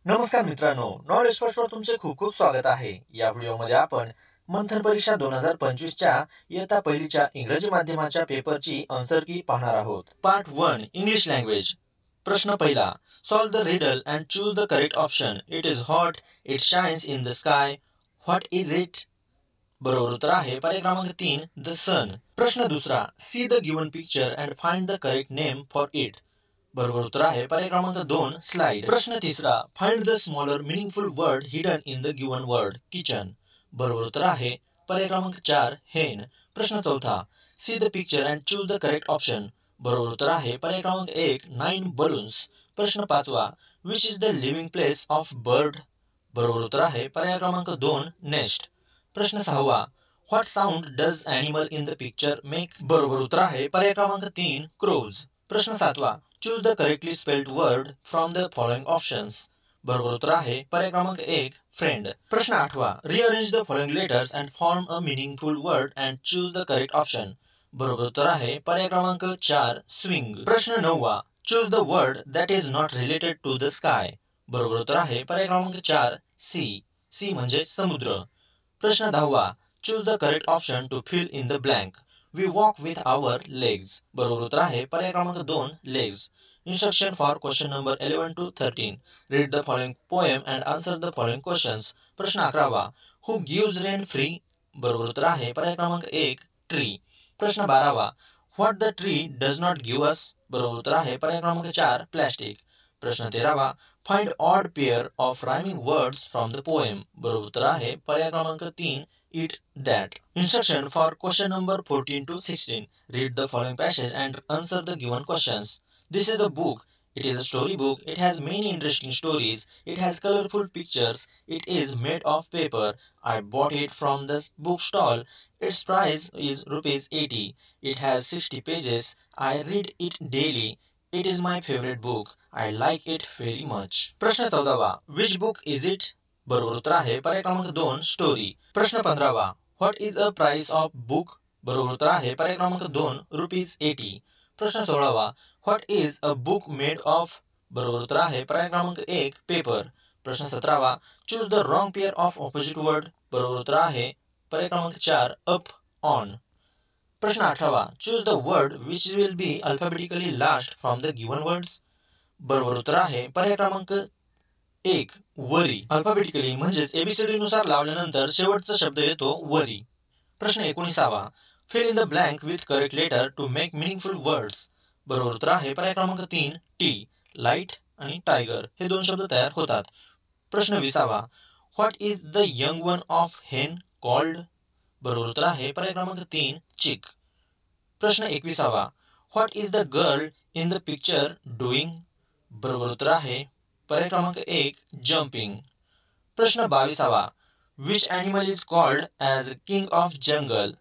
नमस्कार मित्रांनो, knowledge first var तुमचे खूप खूप स्वागत आहे. या व्हिडिओमध्ये आपण मंथन परीक्षा 2025च्या इयत्ता पहिलीच्या इंग्रजी माध्यमाच्या पेपरची आन्सर की पाहणार आहोत. Part 1 English language. प्रश्न पहिला. Solve the riddle and choose the correct option. It is hot, it shines in the sky. What is it? बरोबर उत्तर आहे पर्याय क्रमांक 3 द सन. प्रश्न दुसरा. See the given picture and find the correct name for it. बरोबर उत्तर आहे पर्याय क्रमांक 2 स्लाइड. प्रश्न तिसरा. Find the smaller meaningful word hidden in the given word kitchen. बरोबर उत्तर आहे पर्याय क्रमांक 4 हेन. प्रश्न चौथा. See the picture and choose the correct option. बरोबर उत्तर आहे पर्याय क्रमांक 1 9 बलून्स. प्रश्न पाचवा. Which is the living place of bird. बरोबर उत्तर आहे पर्याय क्रमांक 2 नेस्ट. प्रश्न सहावा. What sound does animal in the picture make. बरोबर उत्तर आहे पर्याय क्रमांक 3 क्रोज. प्रश्न सातवा. Choose the correctly spelled word from the following options. बरोबर उत्तर आहे पर्याय क्रमांक 1 फ्रेंड. प्रश्न आठवा. Rearrange the following letters and form a meaningful word and choose the correct option. बरोबर उत्तर आहे पर्याय क्रमांक 4 स्विंग. प्रश्न नववा. Choose the word that is not related to the sky. बरोबर उत्तर आहे पर्याय क्रमांक 4 सी. सी म्हणजे समुद्र. प्रश्न दहावा. Choose the correct option to fill in the blank. We walk with our legs. बरोबर उत्तर आहे पर्याय क्रमांक 2 legs. Instruction for question number 11 to 13. Read the following poem and answer the following questions. प्रश्न 11. Who gives rain free. बरोबर उत्तर आहे पर्याय क्रमांक 1 ट्री. प्रश्न 12. What the tree does not give us. बरोबर उत्तर आहे पर्याय क्रमांक 4 प्लॅस्टिक. प्रश्न 13. Find odd pair of rhyming words from the poem. बरोबर उत्तर आहे पर्याय क्रमांक 3 it that. Instruction for question number 14 to 16. Read the following passage and answer the given questions. This is a book. It is a story book. It has many interesting stories. It has colorful pictures. It is made of paper. I bought it from the book stall. Its price is rupees 80. It has 60 pages. I read it daily. It is my favorite book. I like it very much. प्रश्न 14. Which book is it? बरोबर उत्तर आहे पर्याय क्रमांक 2 story. प्रश्न 15. What is a price of book. बरोबर उत्तर आहे पर्याय क्रमांक 2 रुपीज 80. प्रश्न 16. What is a book made of. बरोबर उत्तर आहे पर्याय क्रमांक 1 पेपर. प्रश्न 17. Choose the wrong pair of opposite word. बरोबर उत्तर आहे पर्याय क्रमांक 4 अप ऑन. प्रश्न 18. Choose the word which will be alphabetically last from the given words. बरोबर उत्तर आहे पर्याय क्रमांक 1 वरी. अल्फाबेटिकली म्हणजेच एबीसीडी नुसार लावल्यानंतर शेवटचा शब्द येतो वरी. प्रश्न 19. Fill in the blank with correct letter to make meaningful words. बरोबर उत्तर आहे पर्याय क्रमांक 3 टी. लाईट आणि टायगर हे 2 शब्द तयार होतात. प्रश्न 20. What is the young one of hen called. बरोबर उत्तर आहे पर्याय क्रमांक 3 चिक. प्रश्न 21. What is the girl in the picture doing. बरोबर उत्तर आहे पर्याय क्रमांक 1 जम्पिंग. प्रश्न 22. Which animal is called as king of jungle.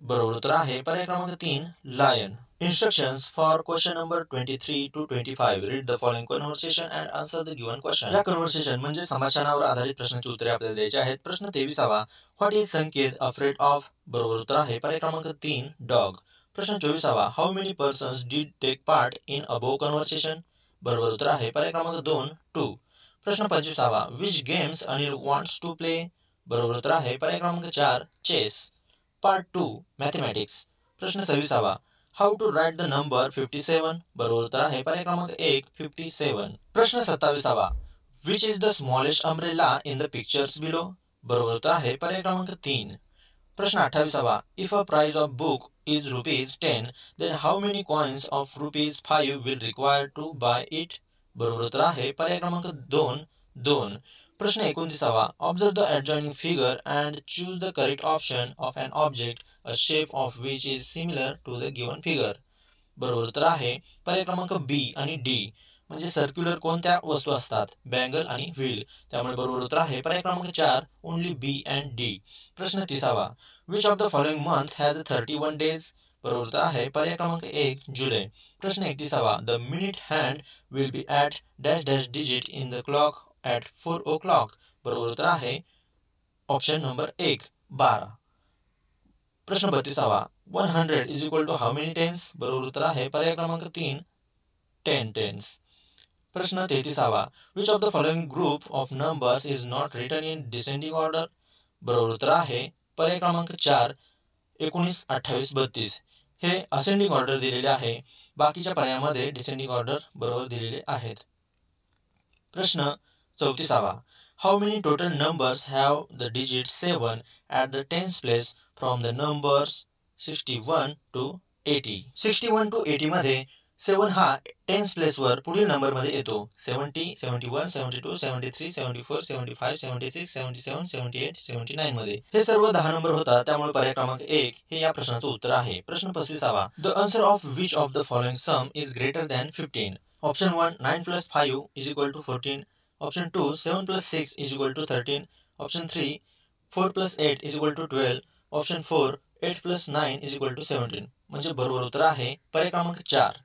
बरोबर उत्तर आहे पर्याय क्रमांक 3 lion. Instructions for question number 23 to 25. Read the following conversation and answer the given question. या कन्व्हर्सेशन म्हणजे संभाषणावर आधारित प्रश्नाची उत्तरे आपल्याला द्यायची आहेत. प्रश्न 23. What is Sanket afraid of. बरोबर उत्तर आहे पर्याय क्रमांक 3 डॉग. प्रश्न 24. How many persons did take part in above conversation. बरोबर उत्तर आहे पर्याय क्रमांक 2 2. प्रश्न 25. Which games Anil wants to play. बरोबर उत्तर आहे पर्याय क्रमांक 4 चेस. Part 2 mathematics. प्रश्न 26. How to write the number 57. बरोबर उत्तर आहे पर्याय क्रमांक 1 57. प्रश्न 27. Which is the smallest umbrella in the pictures below. बरोबर उत्तर आहे पर्याय क्रमांक 3. प्रश्न 28. If a price of book is rupees 10, then how many coins of rupees 5 will require to buy it. बरोबर उत्तर आहे पर्याय क्रमांक 2 2. प्रश्न 29. Observe the adjoining figure and choose the correct option of an object a shape of which is similar to the given figure. बरोबर उत्तर आहे पर्याय क्रमांक बी आणि डी. म्हणजे सर्क्युलर कोणत्या वस्तू असतात बँगल आणि व्हील. त्यामुळे बरोबर उत्तर आहे पर्याय क्रमांक 4 ओनली बी अँड डी. प्रश्न 30. Which of the following month has 31 days. बरोबर उत्तर आहे पर्याय क्रमांक 1 जुलै. प्रश्न 31. The minute hand will be at dash dash digit in the clock at 4 o'clock. बरोबर उत्तर आहे ऑप्शन नंबर 1 12. प्रश्न 32. 100 is equal to how many tens. बरोबर उत्तर आहे पर्याय क्रमांक 3 10 टेन्स. प्रश्न 33वा. Which of the following group of numbers is not written in descending order? बरोबर उत्तर आहे पर्याय क्रमांक 4 19, 28, 32. हे असेंडिंग ऑर्डर दिलेले आहे. बाकीच्या पर्यायामध्ये डिसेंडिंग ऑर्डर बरोबर दिलेले आहेत. प्रश्न 34वा. How many total numbers have the digit 7 at the tens place from the numbers 61 to 80? 61 to 80 मध्ये 7 हा टेन्स प्लेसवर पुढील नंबरमध्ये येतो. 70, 71, 72, 73, 74, 75, 76, 77, 78, 79 मध्ये. हे सर्व 10 नंबर होतात, त्यामुळे पर्याय क्रमांक 1 हे या प्रश्नाचं उत्तर आहे. प्रश्न 35वा. The answer of which of the following sum is greater than 15? Option 1 9 plus 5 is equal to 14. Option 2 7 plus 6 is equal to 13. Option 3 4 plus 8 is equal to 12. Option 4 8 plus 9 is equal to 17. म्हणजे बरोबर उत्तर आहे पर्याय क्रमांक 4.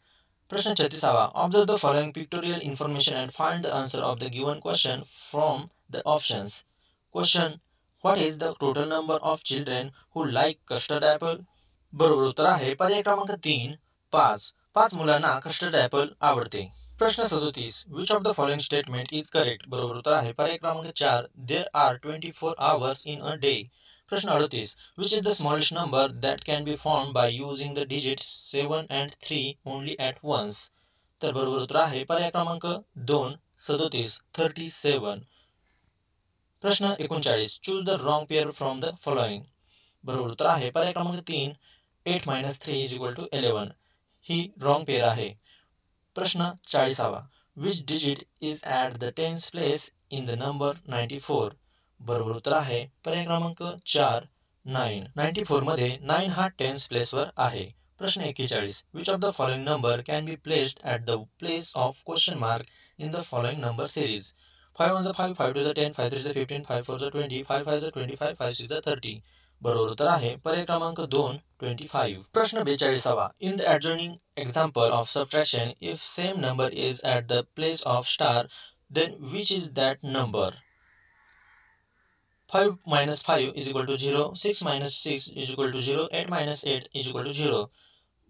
प्रश्न 36वा. Observe the following pictorial information and find the answer of the given question from the options. Question. What is the total number of children who like custard apple? बरोबर उत्तर आहे पर्याय क्रमांक 3 5. 5 मुलांना कस्टर्ड ॲपल आवडते. प्रश्न 37. Which of the following statement is correct? बरोबर उत्तर आहे पर्याय क्रमांक 4 there are 24 hours in a day. प्रश्न 38. Which is the smallest number that can be found by using the digits 7 and 3 only at once? तर बरोबर उत्तर आहे पर्याय क्रमांक 2 37 37. प्रश्न 39. Choose the wrong pair from the following. बरोबर उत्तर आहे पर्याय क्रमांक 3 8 minus 3 is equal to 11. ही रॉंग पेअर आहे. प्रश्न 40वा. Which digit is at the tens place in the number 94? बरोबर उत्तर आहे पर्याय क्रमांक 4 9. 94 मध्ये 9 हा टेन्स प्लेसवर आहे. प्रश्न 41. Which of the following number can be placed at the place of question mark in the following number series? 5 1 5, 5 2 10, 5 3 15, 5 4 20, 5 5 25, 5 6 30. बरोबर उत्तर आहे पर्याय क्रमांक 2 25. प्रश्न 42वा. In the adjoining example of subtraction if same number is at the place of star then which is that number? 5 minus 5 is equal to 0. 6 minus 6 is equal to 0. 8 minus 8 is equal to 0.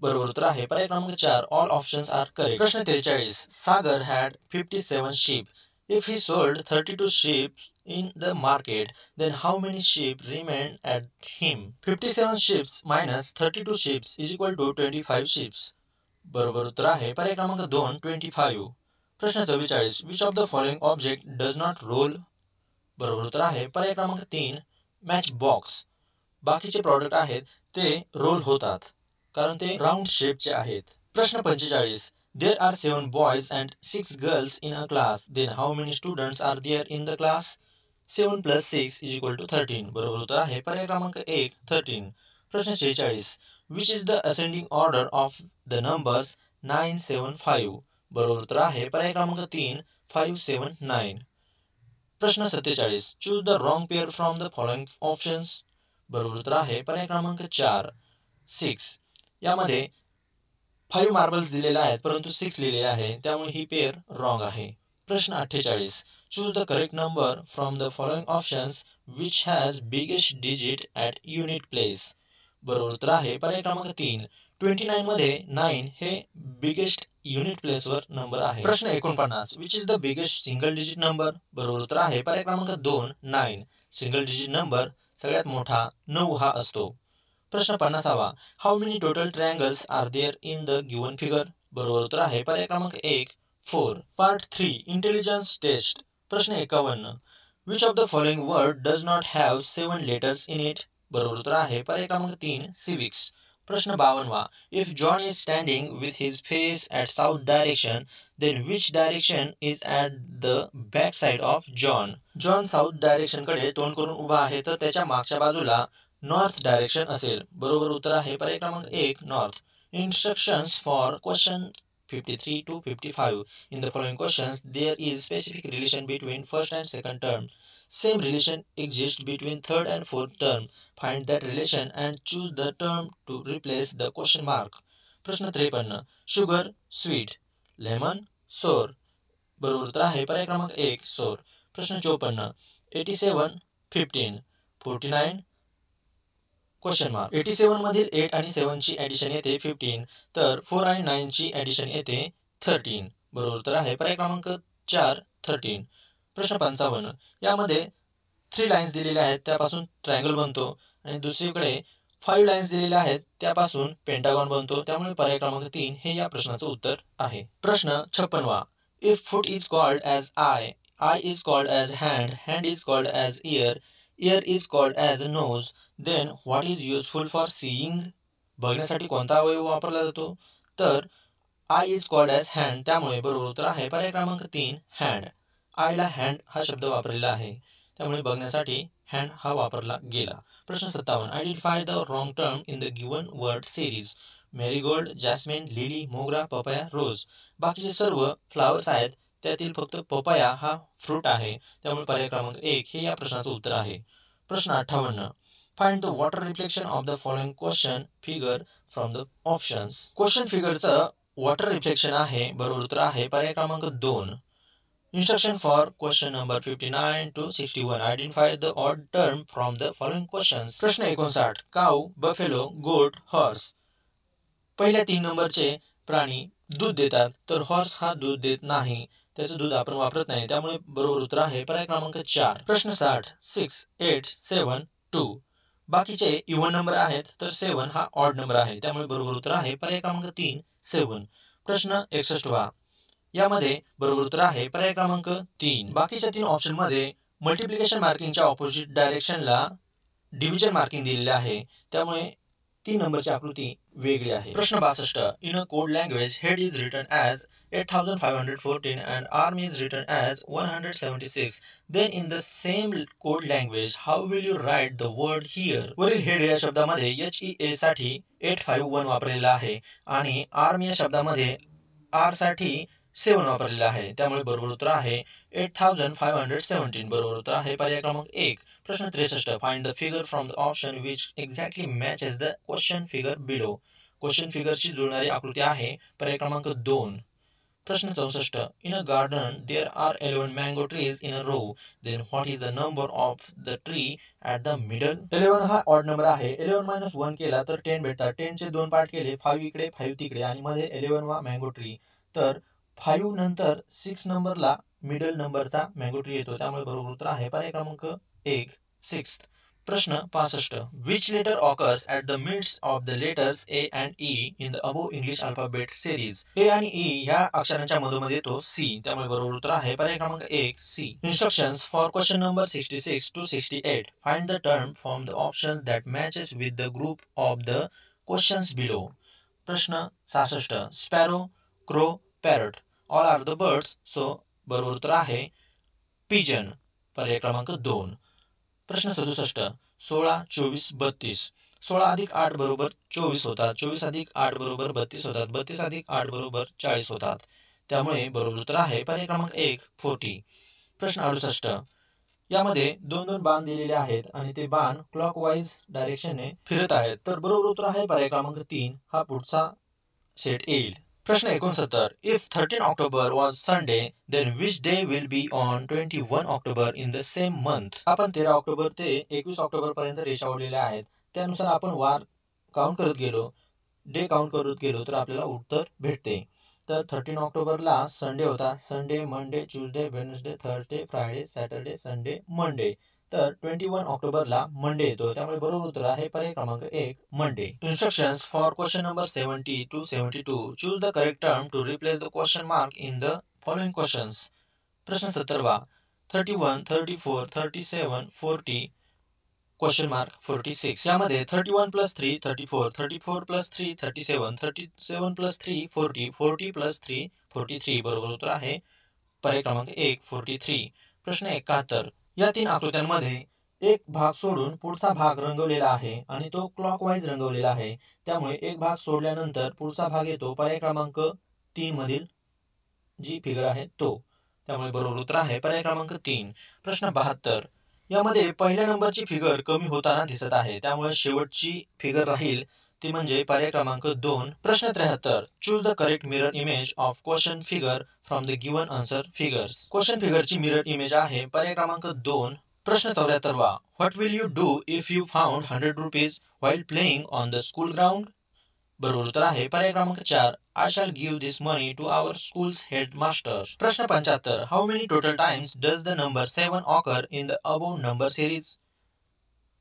बरोबर उत्तर आहे पर्याय क्रमांक 4 all options R correct. प्रश्न 43. Sagar had 57 sheep. If he sold 32 sheep in the market, then how many sheep remained at him? 57 sheep minus 32 sheep is equal to 25 sheep. बरोबर उत्तर आहे पर्याय क्रमांक 2 25. प्रश्न 44. Which of the following object does not roll? बरोबर उत्तर आहे पर्याय क्रमांक 3 मॅच बॉक्स. बाकीचे प्रॉडक्ट आहेत ते रोल होतात कारण ते राऊंड शेपचे आहेत. प्रश्न 45. There are 7 boys and 6 girls in a class. Then how many students are there in the class? 7 plus 6 is equal to 13. बरोबर उत्तर आहे पर्याय क्रमांक 1 13. प्रश्न 46. Which is the ascending order of the numbers 9 7 5? बरोबर उत्तर आहे पर्याय क्रमांक 3 5 7 9. प्रश्न 47. Choose the wrong pair from the following options. बरोबर उत्तर आहे पर्याय क्रमांक 4 6. यामध्ये 5 मार्बल्स दिलेले आहेत परंतु 6 लिहिलेले आहे त्यामुळे ही पेअर रॉंग आहे. प्रश्न 48. Choose the correct number from the following options which has biggest digit at unit place. बरोबर उत्तर आहे पर्याय क्रमांक 3 29 मध्ये 9 हे बिगेस्ट युनिट प्लेसवर नंबर आहे. प्रश्न 49. Which is the biggest single digit number. बरोबर उत्तर आहे पर्याय क्रमांक 2 9. सिंगल डिजिट नंबर सगळ्यात मोठा 9 हा असतो. प्रश्न 50वा. How many total triangles are there in the given figure. बरोबर उत्तर आहे पर्याय क्रमांक 1 4. Part 3 intelligence test. प्रश्न 51. Which of the following word does not have 7 letters in it. बरोबर उत्तर आहे पर्याय क्रमांक 3 सिविक्स. प्रश्न 52वा. If John is standing with his face at south direction then which direction is at the back side of John. John south डायरेक्शनकडे तोंड करून उभा आहे तर त्याच्या मागच्या बाजूला नॉर्थ डायरेक्शन असेल. बरोबर उत्तर आहे पर्याय क्रमांक 1 north. Instructions for question 53 to 55. In the following questions, there is specific relation between first and second term. Same relation exists between third and fourth term. Find that relation and choose the term to replace the question mark. प्रश्न 53. Sugar, sweet. Lemon, sour. बरोबर उत्तर आहे पर्याय क्रमांक 1 sour. प्रश्न 54. 87 15. 49 question mark. 87 मधील 8 आणि 7 ची ॲडिशन येते 15 तर 4 आणि 9 ची ॲडिशन येते 13. बरोबर उत्तर आहे पर्याय क्रमांक 4 13. प्रश्न 55 यामध्ये 3 लाईन्स दिलेल्या आहेत त्यापासून ट्रायंगल बनतो आणि दुसरीकडे 5 लाईन्स दिलेल्या आहेत त्यापासून पेंटागॉन बनतो, त्यामुळे पर्याय क्रमांक 3 हे या प्रश्नाचं उत्तर आहे. प्रश्न 56 if foot is called as eye, eye is called as hand, hand is called as ear, ear is called as nose, then what is useful for seeing. बघण्यासाठी कोणता अवयव वापरला जातो? तर eye is called as hand, त्यामुळे बरोबर उत्तर आहे पर्याय क्रमांक 3 हँड. आयला हँड हा शब्द वापरलेला आहे, त्यामुळे बघण्यासाठी हँड हा वापरला गेला. प्रश्न 57 identify the wrong term in the given word series. Marigold, jasmine, lily, मोगरा, पपया, रोज. बाकीचे सर्व फ्लावर्स आहेत, त्यातील फक्त पपया हा फ्रूट आहे, त्यामुळे पर्याय क्रमांक 1 हे या प्रश्नाचं उत्तर आहे. प्रश्न 58 find the water reflection of the following question figure from the options. Question फिगरचं वॉटर रिफ्लेक्शन आहे, बरोबर उत्तर आहे पर्याय क्रमांक 2. Instruction for question number 59 to 61. Identify the odd term from the following questions. प्रश्न 59 काऊ, बफेलो, गोट, हॉर्स. पहिल्या 3 नंबरचे प्राणी दूध देतात, तर हॉर्स हा दूध देत नाही, त्याचं दूध आपण वापरत नाही, त्यामुळे बरोबर उत्तर आहे पर्याय क्रमांक 4. प्रश्न 60 6 8 7 2. बाकीचे इव्हन नंबर आहेत, तर 7 हा ऑड नंबर आहे, त्यामुळे बरोबर उत्तर आहे पर्याय क्रमांक 3 7. प्रश्न 61 यामध्ये बरोबर उत्तर आहे पर्याय क्रमांक 3. बाकीच्या 3 ऑप्शन मध्ये मल्टिप्लिकेशन मार्किंगच्या ऑपोजिट डायरेक्शनला डिव्हिजन मार्किंग दिलेले आहे, त्यामुळे 3 नंबरची आकृती वेगळी आहे. प्रश्न 62 in a code language head is written as 8514 and arm is written as 176. Then in the same code language how will you write the word here. वरील हेड या शब्दामध्ये HEA साठी 851 वापरलेला आहे आणि आर्म या शब्दामध्ये आर साठी 7 वापरलेला आहे, त्यामुळे बरोबर उत्तर आहे 8517. बरोबर उत्तर आहे पर्याय क्रमांक 1. प्रश्न 63 find the figure from the option which exactly matches the question figure below. Question फिगरशी जुळणारी आकृती आहे पर्याय क्रमांक 2. प्रश्न 64 in a garden there are 11 mango trees in a row, then what is the number of the tree at the middle. 11 हा odd number आहे, 11 - 1 केला तर 10 भेटतात, 10 चे 2 पार्ट केले, 5 इकडे 5 तिकडे आणि मध्ये 11 वा मँगो ट्री, तर 5 नंतर 6 नंबरला मिडल नंबरचा मँगो ट्री येतो, त्यामुळे बरोबर उत्तर आहे पर्याय क्रमांक 1 6. प्रश्न 65 which letter occurs at the mids of the letters A and E in the above English alphabet series. A आणि ई या अक्षरांच्या मधोमध्ये येतो सी, त्यामुळे बरोबर उत्तर आहे पर्याय क्रमांक 1 C. Instructions for question number 66 to 68. Find the term from the options that matches with the group of the questions below. प्रश्न 66 sparrow, crow, parrot all are the birds, so बरोबर उत्तर आहे पिजन, पर्याय क्रमांक 2. प्रश्न 67 16 24 32. 16 अधिक 8 बरोबर 24 होतात, 24 अधिक 8 बरोबर 32 होतात, 32 अधिक 8 बरोबर 40 होतात, त्यामुळे बरोबर उत्तर आहे पर्याय क्रमांक 1 40. प्रश्न 68 यामध्ये 2 बाण दिलेले आहेत आणि ते बाण क्लॉकवाईज डायरेक्शनने फिरत आहेत, तर बरोबर उत्तर आहे पर्याय क्रमांक 3 हा पुढचा सेट येईल. प्रश्न 69 if 13 October was Sunday then which day will be on 21 October in the same month. आपण 13 ऑक्टोबर ते 21 ऑक्टोबर पर्यंत रेषा ओढलेल्या आहेत, त्यानुसार आपण वार काउंट करत गेलो, डे काउंट करत गेलो तर आपल्याला उत्तर भेटते. तर 13 ऑक्टोबरला संडे होता, Sunday, Monday, Tuesday, Wednesday, Thursday, Friday, Saturday, Sunday, Monday, तर 21 ऑक्टोबरला मंडे येतो, त्यामुळे बरोबर उत्तर आहे पर्याय क्रमांक 1 Monday. Instructions for question number 70 to 72. Choose the correct term to replace the question mark in the following questions. प्रश्न 17 31 34 37 40 क्वेश्चन मार्क 46. यामध्ये 31 + 3 34, 34 + 3 37, 37 + 3 40, 40 + 3 43. बरोबर उत्तर आहे पर्याय क्रमांक 1 43. प्रश्न 71 या 3 आकृत्यांमध्ये एक भाग सोडून पुढचा भाग रंगवलेला आहे आणि तो क्लॉकवाईज रंगवलेला आहे, त्यामुळे एक भाग सोडल्यानंतर पुढचा भाग येतो पर्याय क्रमांक 3 मधील जी फिगर आहे तो, त्यामुळे बरोबर उत्तर आहे पर्याय क्रमांक 3. प्रश्न 72 यामध्ये पहिल्या नंबरची फिगर कमी होताना दिसत आहे, त्यामुळे शेवटची फिगर राहील ती म्हणजे पर्याय क्रमांक 2. प्रश्न 73 choose the correct mirror image of question figure from the given answer figures. Question फिगरची मिरर इमेज आहे पर्याय क्रमांक 2. प्रश्न 74 what will you do if you found 100 rupees while playing on the school ground. बरोबर उत्तर आहे पर्याय क्रमांक 4. I shall give this money to our school's headmaster. प्रश्न 75. How many total times does the number 7 occur in the above number series?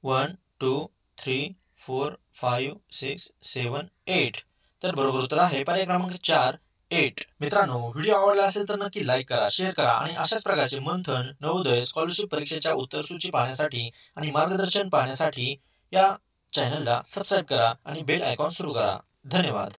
1, 2, 3, 4, 5, 6, 7, 8. तर बरोबर उत्तर आहे पर्याय क्रमांक 4, 8. मित्रांनो, व्हिडिओ आवडला असेल तर नक्की लाईक करा, शेअर करा आणि अशाच प्रकारचे मंथन, नवोदय, स्कॉलरशिप परीक्षेच्या उत्तरसूची पाहण्यासाठी आणि मार्गदर्शन पाहण्यासाठी या चॅनलला सबस्क्राईब करा आणि बेल आयकॉन सुरू करा. धन्यवाद.